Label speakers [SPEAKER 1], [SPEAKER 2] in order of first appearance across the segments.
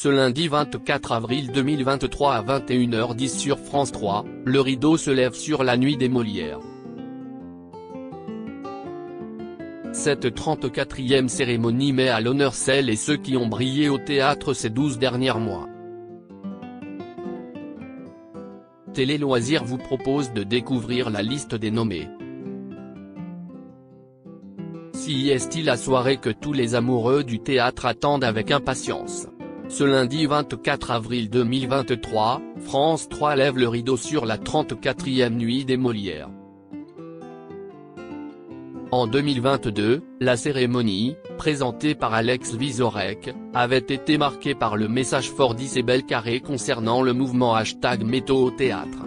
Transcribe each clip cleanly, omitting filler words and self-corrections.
[SPEAKER 1] Ce lundi 24 avril 2023 à 21h10 sur France 3, le rideau se lève sur la nuit des Molières. Cette 34e cérémonie met à l'honneur celles et ceux qui ont brillé au théâtre ces 12 derniers mois. Télé Loisirs vous propose de découvrir la liste des nommés. Si est-il la soirée que tous les amoureux du théâtre attendent avec impatience. Ce lundi 24 avril 2023, France 3 lève le rideau sur la 34e nuit des Molières. En 2022, la cérémonie, présentée par Alex Vizorek, avait été marquée par le message fort d'Isabelle Carré concernant le mouvement #Métaux au théâtre.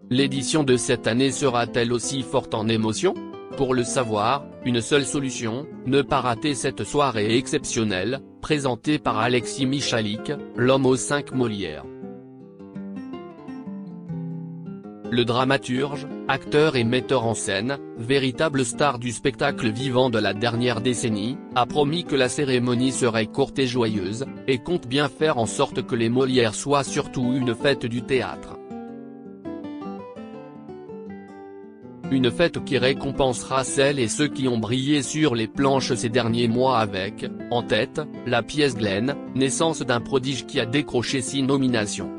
[SPEAKER 1] L'édition de cette année sera-t-elle aussi forte en émotion ? Pour le savoir, une seule solution, ne pas rater cette soirée exceptionnelle, présentée par Alexis Michalik, l'homme aux 5 Molières. Le dramaturge, acteur et metteur en scène, véritable star du spectacle vivant de la dernière décennie, a promis que la cérémonie serait courte et joyeuse, et compte bien faire en sorte que les Molières soient surtout une fête du théâtre. Une fête qui récompensera celles et ceux qui ont brillé sur les planches ces derniers mois avec, en tête, la pièce Glenn, naissance d'un prodige qui a décroché 6 nominations.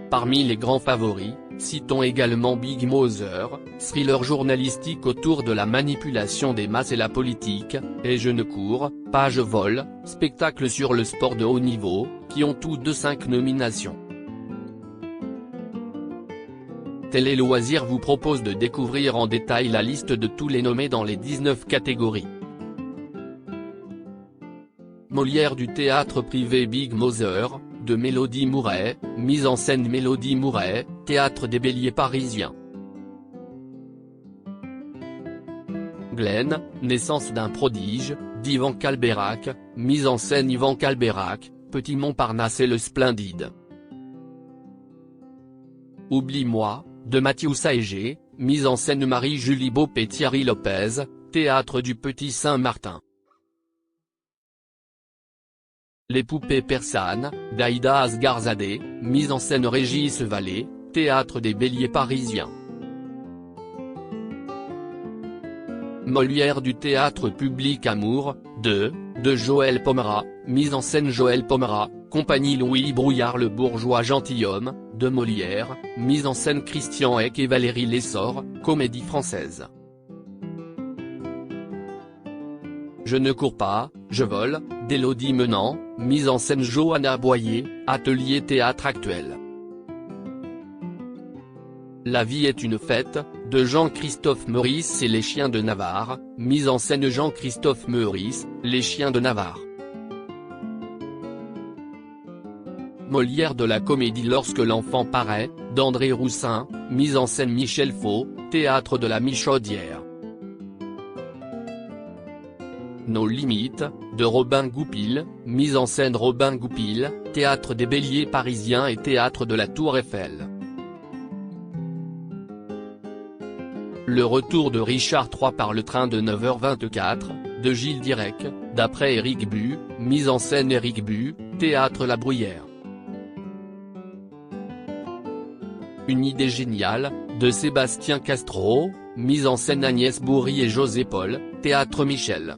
[SPEAKER 1] Parmi les grands favoris, citons également Big Mother, thriller journalistique autour de la manipulation des masses et la politique, et Je ne cours, pas je vole, spectacle sur le sport de haut niveau, qui ont tous deux 5 nominations. Télé Loisirs vous propose de découvrir en détail la liste de tous les nommés dans les 19 catégories. Molière du théâtre privé Big Mother, de Mélodie Mouret, mise en scène Mélodie Mouret, théâtre des Béliers parisiens. Glenn, naissance d'un prodige, d'Yvan Calbeyrac, mise en scène Yvan Calbeyrac, Petit Montparnasse et le Splendide. Oublie-moi, de Mathieu Saégé, mise en scène Marie-Julie Beaup et Thierry Lopez, théâtre du Petit Saint-Martin. Les poupées persanes, d'Aïda Asgharzadeh, mise en scène Régis Vallée, théâtre des Béliers parisiens. Molière du théâtre public Amour, de Joël Pomera, mise en scène Joël Pomera, compagnie Louis Brouillard le bourgeois gentilhomme, de Molière, mise en scène Christian Eck et Valérie Lessor, comédie française. Je ne cours pas, je vole, d'Élodie Menant, mise en scène Johanna Boyer, atelier théâtre actuel. La vie est une fête, de Jean-Christophe Meurice et les chiens de Navarre, mise en scène Jean-Christophe Meurice, les chiens de Navarre. Molière de la comédie Lorsque l'enfant paraît, d'André Roussin, mise en scène Michel Faux, théâtre de la Michaudière. Nos limites, de Robin Goupil, mise en scène Robin Goupil, théâtre des Béliers parisiens et théâtre de la Tour Eiffel. Le retour de Richard III par le train de 9h24, de Gilles Dirac, d'après Éric Bu, mise en scène Éric Bu, théâtre La Bruyère. Une idée géniale, de Sébastien Castro, mise en scène Agnès Bourri et José Paul, théâtre Michel.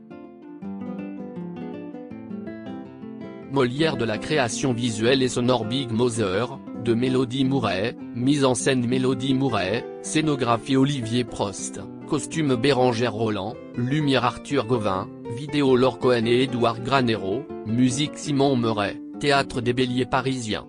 [SPEAKER 1] Molière de la création visuelle et sonore Big Mother, de Mélodie Mouret, mise en scène Mélodie Mouret, scénographie Olivier Prost, costume Bérangère Roland, lumière Arthur Gauvin, vidéo Laure Cohen et Édouard Granero, musique Simon Meuret, théâtre des Béliers parisiens.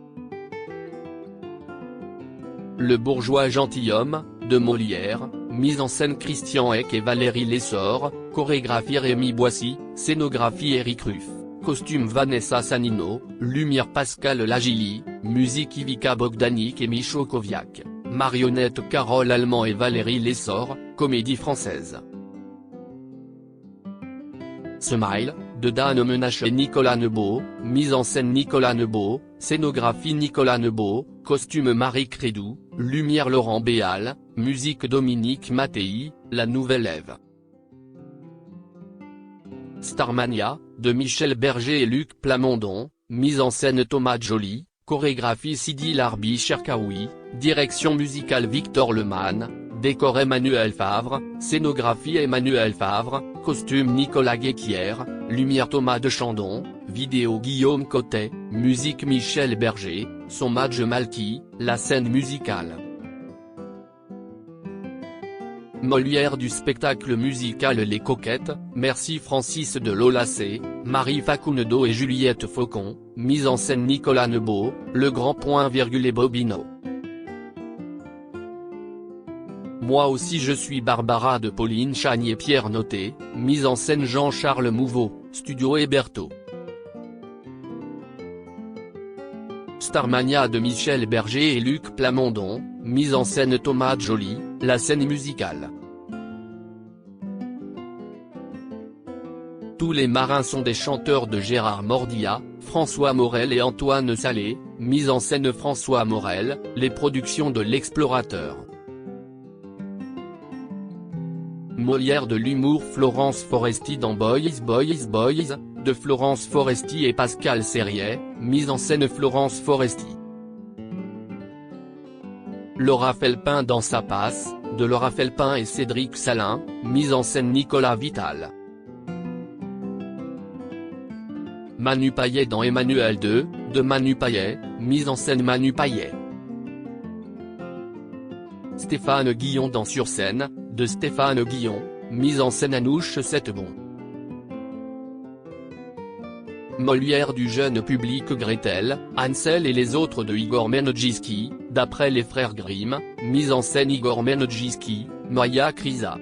[SPEAKER 1] Le bourgeois gentilhomme, de Molière, mise en scène Christian Eck et Valérie Lessor, chorégraphie Rémi Boissy, scénographie Éric Ruff, costume Vanessa Sanino, lumière Pascal Lagili, musique Ivica Bogdanic et Micho Koviak, marionnette Carole Allemand et Valérie Lessor, comédie française. Smile, de Dan Menache et Nicolas Nebeau, mise en scène Nicolas Nebeau, scénographie Nicolas Nebeau, costume Marie Crédou, lumière Laurent Béal, musique Dominique Mattei, La Nouvelle Ève. Starmania, de Michel Berger et Luc Plamondon, mise en scène Thomas Joly, chorégraphie Sidi Larbi Cherkaoui, direction musicale Victor Lemann, décor Emmanuel Favre, scénographie Emmanuel Favre, costume Nicolas Guéquière, lumière Thomas de Chandon, vidéo Guillaume Cotet, musique Michel Berger, son match Malky, la scène musicale. Molière du spectacle musical Les Coquettes, merci Francis de Lolacé, Marie Facundo et Juliette Faucon, mise en scène Nicolas Nebeau, Le Grand Point virgule et Bobino. Moi aussi je suis Barbara de Pauline Chagnier-Pierre Noté, mise en scène Jean-Charles Mouveau, studio Héberto. Starmania de Michel Berger et Luc Plamondon, mise en scène Thomas Joly, la scène musicale. Tous les marins sont des chanteurs de Gérard Mordia, François Morel et Antoine Salé, mise en scène François Morel, les productions de l'Explorateur. Molière de l'humour Florence Foresti dans Boys Boys Boys, de Florence Foresti et Pascal Sériet, mise en scène Florence Foresti. Laura Felpin dans Sa passe, de Laura Felpin et Cédric Salin, mise en scène Nicolas Vital. Manu Payet dans Emmanuel II, de Manu Payet, mise en scène Manu Payet. Stéphane Guillon dans Sur scène, de Stéphane Guillon, mise en scène Anouche Setbon. Molière du jeune public Gretel, Hansel et les autres de Igor Menojski, d'après les frères Grimm, mise en scène Igor Menojski, Maya Krisa.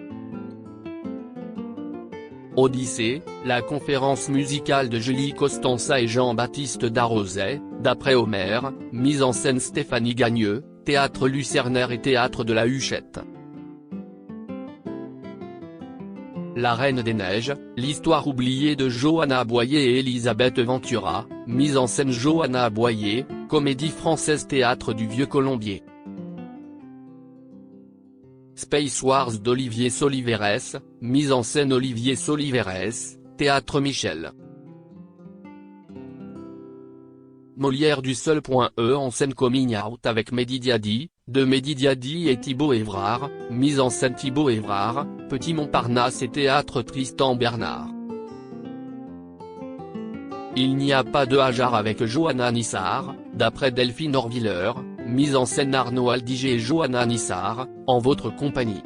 [SPEAKER 1] Odyssée, la conférence musicale de Julie Costanza et Jean-Baptiste Darrouzet, d'après Homer, mise en scène Stéphanie Gagneux, Théâtre Lucernaire et Théâtre de la Huchette. La Reine des Neiges, l'histoire oubliée de Johanna Boyer et Elisabeth Ventura, mise en scène Johanna Boyer, comédie française Théâtre du Vieux Colombier. Space Wars d'Olivier Soliveres, mise en scène Olivier Soliveres, Théâtre Michel. Molière du seul.e en scène Coming Out avec Mehdi Diadi, de Mehdi Diadi et Thibaut Évrard, mise en scène Thibaut Évrard, Petit Montparnasse et Théâtre Tristan Bernard. Il n'y a pas de hasard avec Johanna Nissar, d'après Delphine Orviller, mise en scène Arnaud Aldiger et Johanna Nissar, en votre compagnie.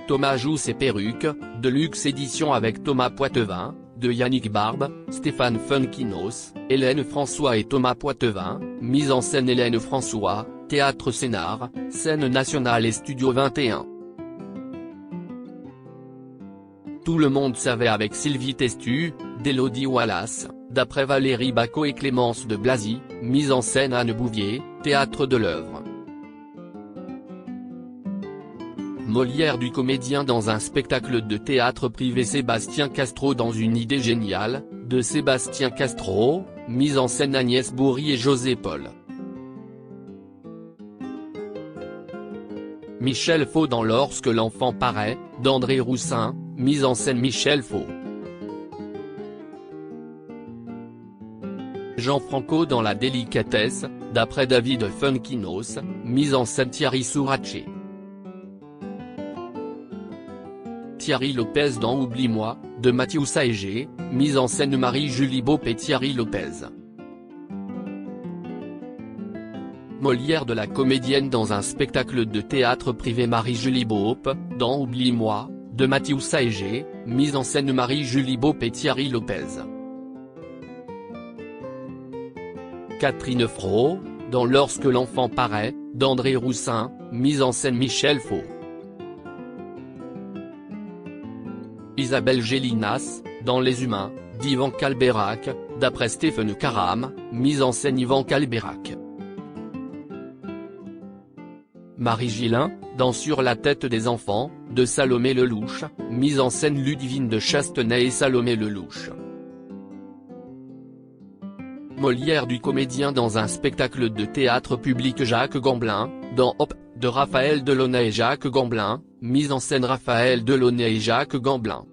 [SPEAKER 1] Thomas joue ses perruques, de luxe édition avec Thomas Poitevin, de Yannick Barbe, Stéphane Funkinos, Hélène François et Thomas Poitevin, mise en scène Hélène François, Théâtre Sénart, Scène Nationale et Studio 21. Tout le monde savait avec Sylvie Testu, d'Élodie Wallace, d'après Valérie Bacot et Clémence de Blazy, mise en scène Anne Bouvier, Théâtre de l'œuvre. Molière du comédien dans un spectacle de théâtre privé Sébastien Castro dans une idée géniale, de Sébastien Castro, mise en scène Agnès Bourri et José Paul. Michel Faux dans Lorsque l'enfant paraît, d'André Roussin, mise en scène Michel Faux. Jean Franco dans La délicatesse, d'après David Funkinos, mise en scène Thierry Souraché. Thierry Lopez dans Oublie-moi, de Mathieu Saégé, mise en scène Marie-Julie Beaup et Thierry Lopez. Molière de la comédienne dans un spectacle de théâtre privé Marie-Julie Beaup, dans Oublie-moi, de Mathieu Saégé, mise en scène Marie-Julie Beaup et Thierry Lopez. Catherine Fro, dans Lorsque l'enfant paraît, d'André Roussin, mise en scène Michel Faux. Isabelle Gélinas, dans Les Humains, d'Yvan Calberac, d'après Stéphane Caram, mise en scène Yvan Calberac. Marie Gillin, dans Sur la tête des enfants, de Salomé Lelouch, mise en scène Ludivine de Chastenay et Salomé Lelouch. Molière du comédien dans un spectacle de théâtre public Jacques Gamblin, dans Hop, de Raphaël Delaunay et Jacques Gamblin, mise en scène Raphaël Delaunay et Jacques Gamblin.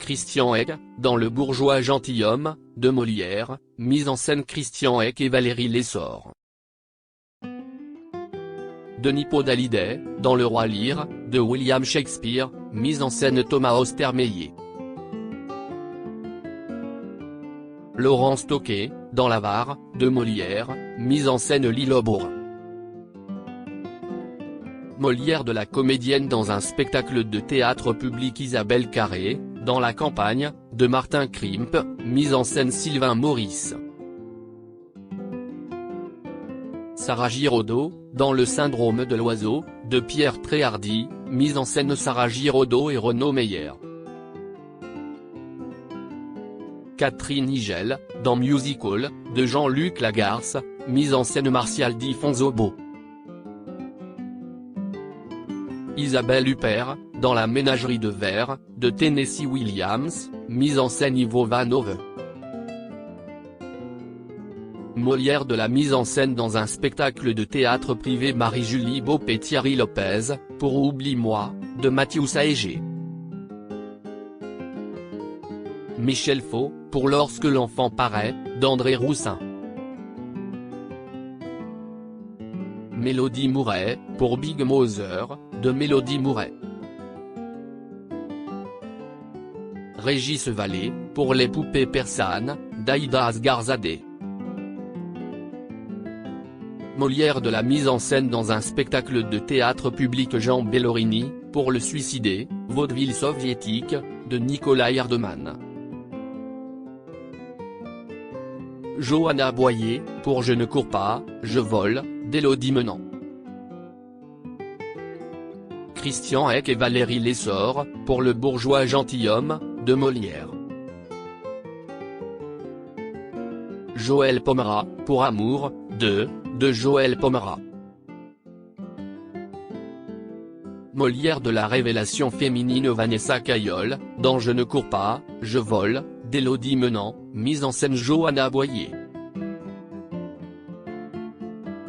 [SPEAKER 1] Christian Hec, dans Le bourgeois gentilhomme, de Molière, mise en scène Christian Hec et Valérie Lessor. Denis Podalydey, dans Le roi Lear, de William Shakespeare, mise en scène Thomas Ostermeyer. Laurent Stocker, dans l'Avare, de Molière, mise en scène Lilo Bourg. Molière de la comédienne dans un spectacle de théâtre public Isabelle Carré, dans La campagne, de Martin Krimp, mise en scène Sylvain Maurice. Sarah Giraudot, dans Le syndrome de l'oiseau, de Pierre Tréhardy, mise en scène Sarah Giraudot et Renaud Meyer. Catherine Higel, dans Musical, de Jean-Luc Lagarce, mise en scène Martial Di Fonzobo. Isabelle Huppert, dans La ménagerie de verre, de Tennessee Williams, mise en scène Ivo Vanove. Molière de la mise en scène dans un spectacle de théâtre privé Marie-Julie Beaup et Thierry Lopez, pour Oublie-moi, de Mathieu Saégé. Michel Faux, pour Lorsque l'enfant paraît, d'André Roussin. Mélodie Mouret, pour Big Mother, de Mélodie Mouret. Régis Vallée, pour Les poupées persanes, d'Aïda Asgarzadeh. Molière de la mise en scène dans un spectacle de théâtre public Jean Bellorini, pour Le suicidé, vaudeville soviétique, de Nikolai Ardeman. Johanna Boyer, pour Je ne cours pas, je vole, d'Élodie Menant. Christian Hec et Valérie Lessor, pour Le bourgeois gentilhomme, de Molière. Joël Pomera, pour Amour, de Joël Pomera. Molière de la révélation féminine Vanessa Caillol, dans Je ne cours pas, je vole, d'Élodie Menant, mise en scène Johanna Boyer.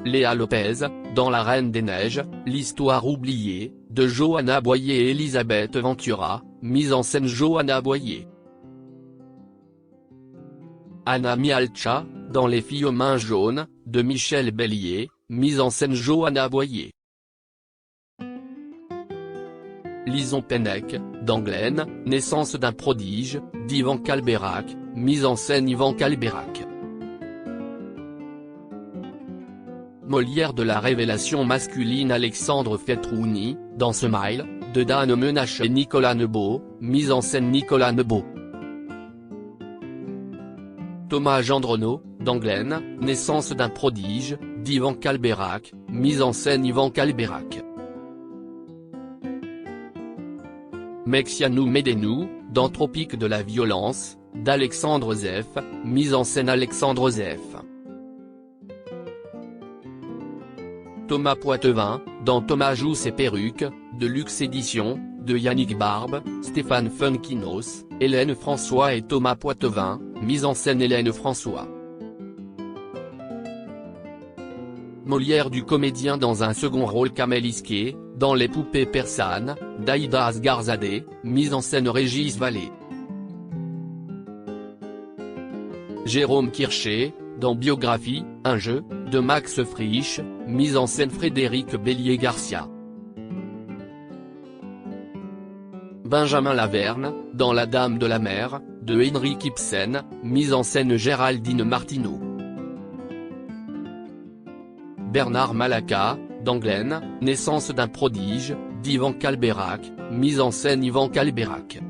[SPEAKER 1] Léa Lopez, dans La Reine des Neiges, l'histoire oubliée, de Johanna Boyer et Elisabeth Ventura, mise en scène Johanna Boyer. Anna Mialcha, dans Les filles aux mains jaunes, de Michel Bellier, mise en scène Johanna Boyer. Lison Pennec, dans Glenn, naissance d'un prodige, d'Ivan Calberac, mise en scène Ivan Calberac. Molière de la révélation masculine Alexandre Fetrouni, dans Smile, de Dan Menache et Nicolas Nebeau, mise en scène Nicolas Nebeau. Thomas Gendronneau, dans Glenn, naissance d'un prodige, d'Ivan Calberac, mise en scène Ivan Calberac. Mexianou Medenou, dans Tropique de la violence, d'Alexandre Zeff, mise en scène Alexandre Zeff. Thomas Poitevin, dans Thomas joue ses perruques, de Luxe Édition, de Yannick Barbe, Stéphane Funkinos, Hélène François et Thomas Poitevin, mise en scène Hélène François. Molière du comédien dans un second rôle Kamel Isquet, dans Les poupées persanes, d'Aïda Asgarzadeh, mise en scène Régis Vallée. Jérôme Kircher, dans Biographie, un jeu, de Max Frisch, mise en scène Frédéric Bélier-Garcia. Benjamin Laverne, dans La Dame de la Mer, de Henrik Ibsen, mise en scène Géraldine Martineau. Bernard Malaka, dans Glenn, naissance d'un prodige, d'Ivan Calberac, mise en scène Ivan Calberac.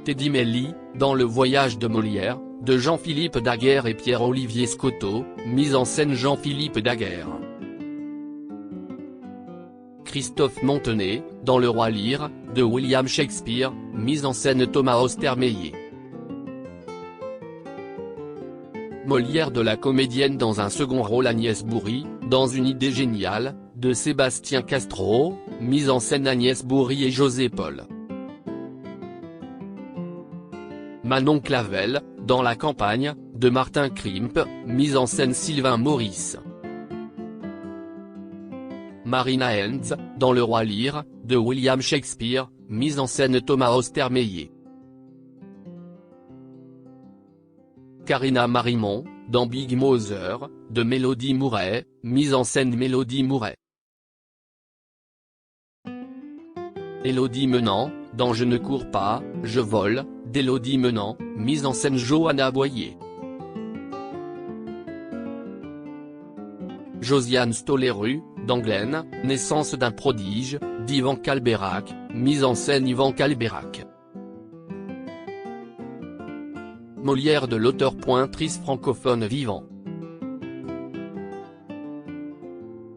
[SPEAKER 1] Teddy Melly, dans Le voyage de Molière, de Jean-Philippe Daguerre et Pierre-Olivier Scotto, mise en scène Jean-Philippe Daguerre. Christophe Montenay, dans Le roi Lear, de William Shakespeare, mise en scène Thomas Ostermeyer. Molière de la comédienne dans un second rôle Agnès Bourri, dans Une idée géniale, de Sébastien Castro, mise en scène Agnès Bourri et José Paul. Manon Clavel, dans La campagne, de Martin Krimp, mise en scène Sylvain Maurice. Marina Hentz, dans Le roi Lear, de William Shakespeare, mise en scène Thomas Ostermeyer. Karina Marimon, dans Big Mother, de Mélodie Mouret, mise en scène Mélodie Mouret. Élodie Menant, dans Je ne cours pas, je vole, d'Élodie Menant, mise en scène Johanna Boyer. Josiane Stoléru, dans Glenn, naissance d'un prodige, d'Yvan Calberac, mise en scène Yvan Calberac. Molière de l'auteur-pointrice francophone vivant.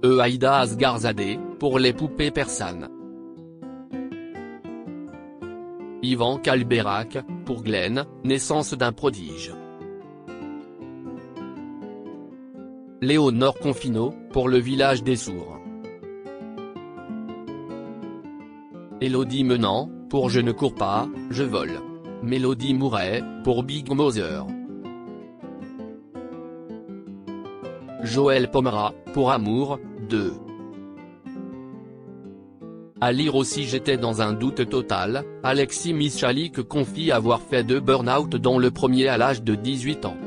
[SPEAKER 1] Aïda Asgarzadeh, pour les poupées persanes. Yvan Calberac, pour Glenn, naissance d'un prodige. Léonore Confinot, pour Le village des sourds. Élodie Menant, pour Je ne cours pas, je vole. Mélodie Mouret, pour Big Mother. Joël Pomera, pour Amour, 2. À lire aussi J'étais dans un doute total, Alexis Michalik confie avoir fait 2 burn-out dont le premier à l'âge de 18 ans.